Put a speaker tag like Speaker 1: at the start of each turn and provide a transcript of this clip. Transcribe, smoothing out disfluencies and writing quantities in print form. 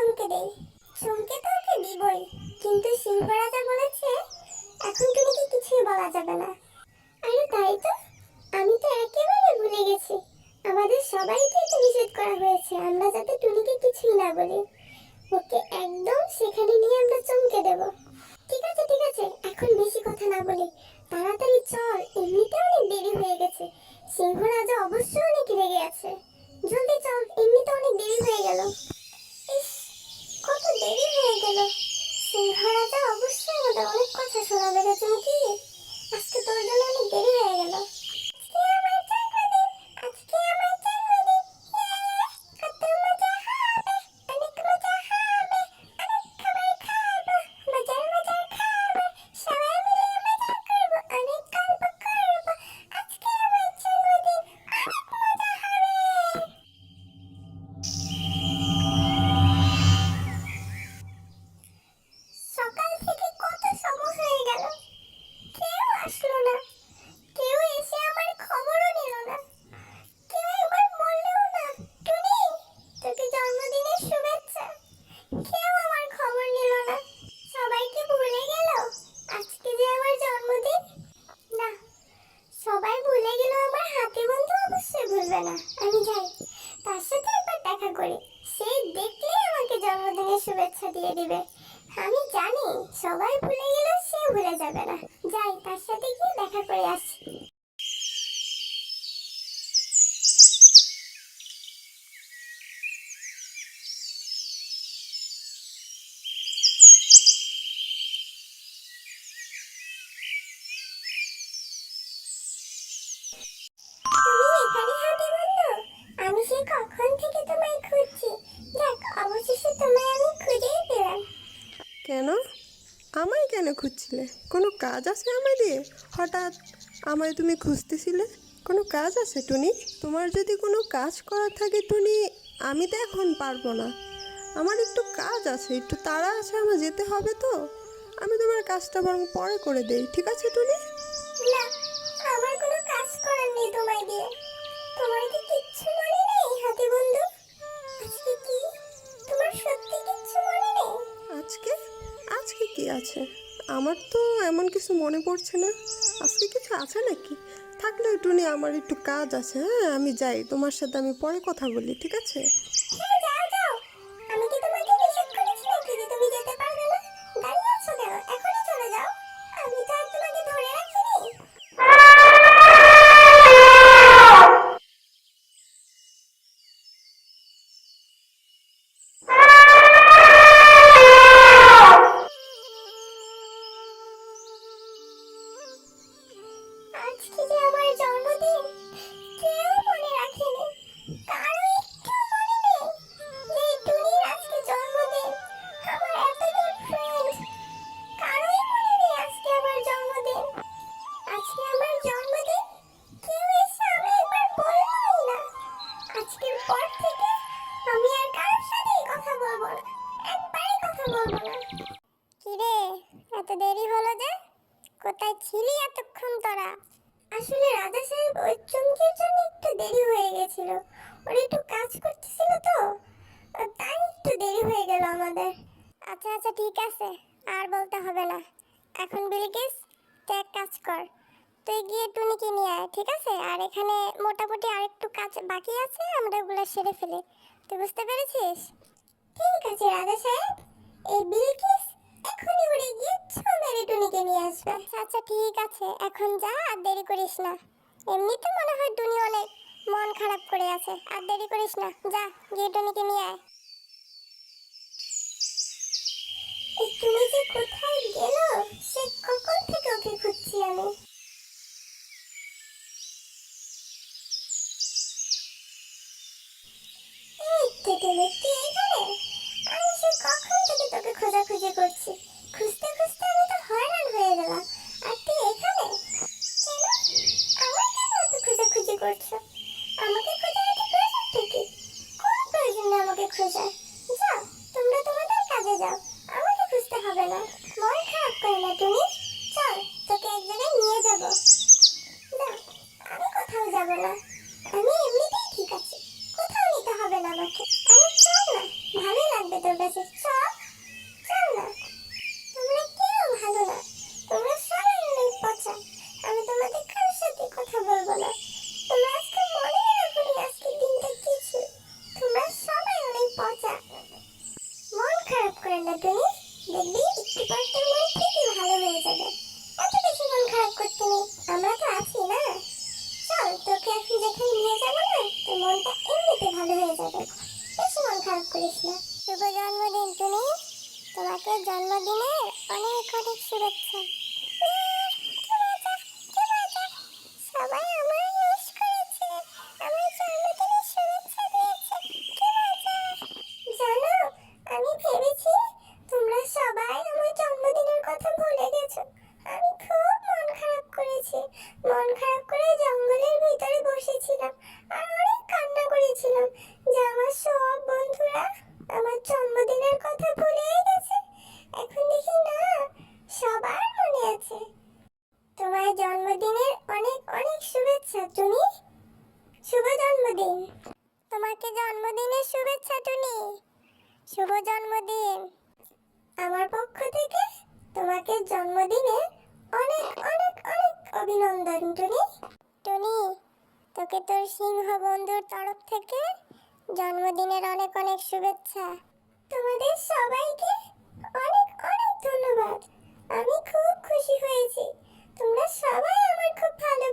Speaker 1: চমকে দেই। চমকে তো ওকে দিবই, কিন্তু সিংহ রাজা বলেছে এখন টুনিকে কিছুই বলা যাবে না। আরে তাই তো, আমি তো একেবারে ভুলে গেছি। আমাদের সবাইকে তো নিষেধ করা হয়েছে আমরা যাতে টুনিকে কিছুই না বলি। ওকে একদম সেখানে নিয়ে আমরা চমকে দেব। ঠিক আছে ঠিক আছে, এখন বেশি কথা না বলি, তাড়াতাড়ি চল, এমনিতে অনেক দেরি হয়ে গেছে। সিংহ রাজা অবশ্যই অনেক রেগে আছে। জলদি চল, এমনিতে অনেক দেরি হয়ে গেল। ইস, কত দেরি হয়ে গেল। সিংহ রাজা অবশ্যই আমাদের অনেক কথা শোনাবে রে চুমকি। আজকে তোর জন্য অনেক দেরি হয়ে গেল। আজকে আমার জন্মদিন, আজকে আমার জন্মদিন। কত মজা হবে, অনেক মজা হবে, অনেক খাবার খাবো, মজার মজার খাবার, সবাই মিলে মজা করবো, অনেক গল্প করবো। আজকে আমার জন্মদিন, অনেক মজা হবে। সকাল থেকে কত সময় হয়ে গেল, কেউ আসলো না। কেউ এসে আমার খবরও নিল না। কেউ একবার বললেও না, টুনি তোকে জন্মদিনের শুভেচ্ছা। কেউ আমার খবর নিল না। সবাইকে ভুলে গেল আজকে যে আমার জন্মদিন। না, সবাই ভুলে গেল, আমার হাতে বন্ধু অবশ্যই ভুলবে না। আমি যাই, তার সাথে একবার দেখা করি। সে দেখলেই আমাকে জন্মদিনের শুভেচ্ছা দিয়ে দিবে। আমি জানি সবাই ভুলে গেলেও সে ভুলে যাবে না। যাই, তার সাথে গিয়ে দেখা করে আসি। তুমি এখানে হাঁটে বন্ধু? আমি সেই কখন থেকে তোমায় খুঁজছি। দেখ, অবশেষে তোমায় আমি খুঁজেই পেলাম।
Speaker 2: কেন? আমায় কেন খুঁজছিলে? কোনো কাজ আছে আমায় দিয়ে? হঠাৎ আমায় তুমি খুঁজতেছিলে? কোনো কাজ আছে টুনি? তোমার যদি কোনো কাজ করার থাকে টুনি, আমি তো এখন পারবো না। আমার একটু কাজ আছে, একটু তাড়া আছে, আমার যেতে হবে তো। আমি তোমার কাজটা বরং পরে করে দেই, ঠিক আছে টুনি?
Speaker 1: না, আমার কোনো কাজ করার নেই তোমায় দিয়ে। তোমার কি কিচ্ছু মনে নেই হাতে বন্ধু? আজকে কি তোমার সত্যি কিচ্ছু মনে নেই?
Speaker 2: আজকে? আজকে কি আছে? আমার তো এমন কিছু মনে পড়ছে না। আজকে কিছু আছে নাকি? থাকলে টুনি, আমার একটু কাজ আছে। হ্যাঁ, আমি যাই, তোমার সাথে আমি পরে কথা বলি, ঠিক আছে?
Speaker 1: হ্যাঁ, যাও যাও। আমি কি তোমাকে নিষেধ করেছি নাকি যে তুমি যেতে পারবে না? দাঁড়িয়ে আছো কেন? এখনই চলে যাও। আমি তো আর তোমাকে ধরে রাখিনি। আজকে যে আমার জন্মদিন, কেউ মনে রাখেনি। কারো একটু মনে নেই যে এই টুনির আজকে জন্মদিন। আমার এতজন ফ্রেন্ড, কারোই মনে নেই আজকে আমার জন্মদিন। আজকে আমার জন্মদিন, কেউ এসে আমি একবার বললোই না। আজকের পর থেকে আমি আর কারোর সাথেই কথা বলবো না, একবারই কথা বলবো না। কিরে, এত দেরি হলো যে? কোথায় ছিলি এতক্ষণ তোরা? আসলে রাজা সাহেব, ওই চুমকির জন্য একটু দেরি হয়ে গেছিল। ওরা একটু কাজ করতেছিল তো, তাই একটু দেরি হয়ে গেল আমাদের। আচ্ছা আচ্ছা, ঠিক আছে, আর বলতে হবে না। এখন বিলকিস, তুই এক কাজ কর, তুই গিয়ে টুনিকে নিয়ে আয়, ঠিক আছে? আর এখানে মোটামুটি আরেকটু কাজ বাকি আছে, আমরা ওগুলো সেরে ফেলি। তুই বুঝতে পেরেছিস? ঠিক আছে রাজা সাহেব, এই বিলকিস এখনই উড়ে গিয়ে ছো মেরে টুনিকে নিয়ে আসবে। আচ্ছা আচ্ছা, ঠিক আছে, এখন যা, আর দেরি করিস না। এমনিতে মনে হয় টুনি অনেক মন খারাপ করে আছে, আর দেরি করিস না, যা গিয়ে টুনিকে নিয়ে আয়। এই টুনি যে কোথায় গেল, সে কখন থেকে ওকে খুঁজছি আমি। এই তো টুনি, তুই এখানে? আমি সে কখন থেকে তোকে খোঁজাখুঁজি করছি। খুঁজতে খুঁজতে আমি তো হয়রান হয়ে গেলাম। আর তুই এখানে কেন? আমার কেন এত খোঁজাখুঁজি করছো? আমাকে খোঁজার এত প্রয়োজনটা কি? কোন প্রয়োজনে আমাকে খোঁজার? যাও, তোমরা তোমাদের কাজে যাও, আমাকে খুঁজতে হবে না। মন খারাপ করে না তুমি। চল, তোকে এক জায়গায় নিয়ে হয়েছে, চল চল না। তোমরা কেউ ভালো না, তোমরা সবাই অনেক পচা। আমি তোমাদের কারোর সাথে কথা বলবো না। তোমরা আজকে মনে রাখো আজকের দিনটা কি ছিল। তোমরা সবাই অনেক পচা। মন খারাপ করে না তুমি, দেখবি একটু পর তোর মন ঠিকই ভালো হয়ে যাবে। এত বেশি মন খারাপ করতে নেই, আমরা তো আছি না। চল তোকে এখন যেখানে নিয়ে যাবো না, তোর মনটা এমনিতে ভালো হয়ে যাবে। বেশি মন খারাপ করিস না। শুভ জন্মদিন টুনি, তোমাকে জন্মদিনের অনেক অনেক শুভেচ্ছা। সবাই আমার উইশ করেছে, আমার জন্মদিনের শুভেচ্ছা দিয়েছে, কি মজা। জানো, আমি ভেবেছি তোমরা সবাই আমার জন্মদিনের কথা ভুলে গেছো। আমি খুব মন খারাপ করেছি। মন খারাপ করে জঙ্গলের ভিতরে বসেছিলাম আর অনেক কান্না করেছিলাম যে আমার সব বন্ধুরা আমার জন্মদিনের কথা ভুলেই গেছে। এখন দেখি না, সবার মনে আছে। তোমার জন্মদিনের অনেক অনেক শুভেচ্ছা টুনি। শুভ জন্মদিন। তোমাকে জন্মদিনের শুভেচ্ছা টুনি। শুভ জন্মদিন। আমার পক্ষ থেকে তোমাকে জন্মদিনে অনেক অনেক অনেক অভিনন্দন টুনি। টুনি, তোকে তোর সিংহ বন্ধুর তরফ থেকে জন্মদিনের অনেক অনেক শুভেচ্ছা। তোমাদের সবাইকে অনেক অনেক ধন্যবাদ। আমি খুব খুশি হয়েছি, তোমরা সবাই আমার খুব ভালো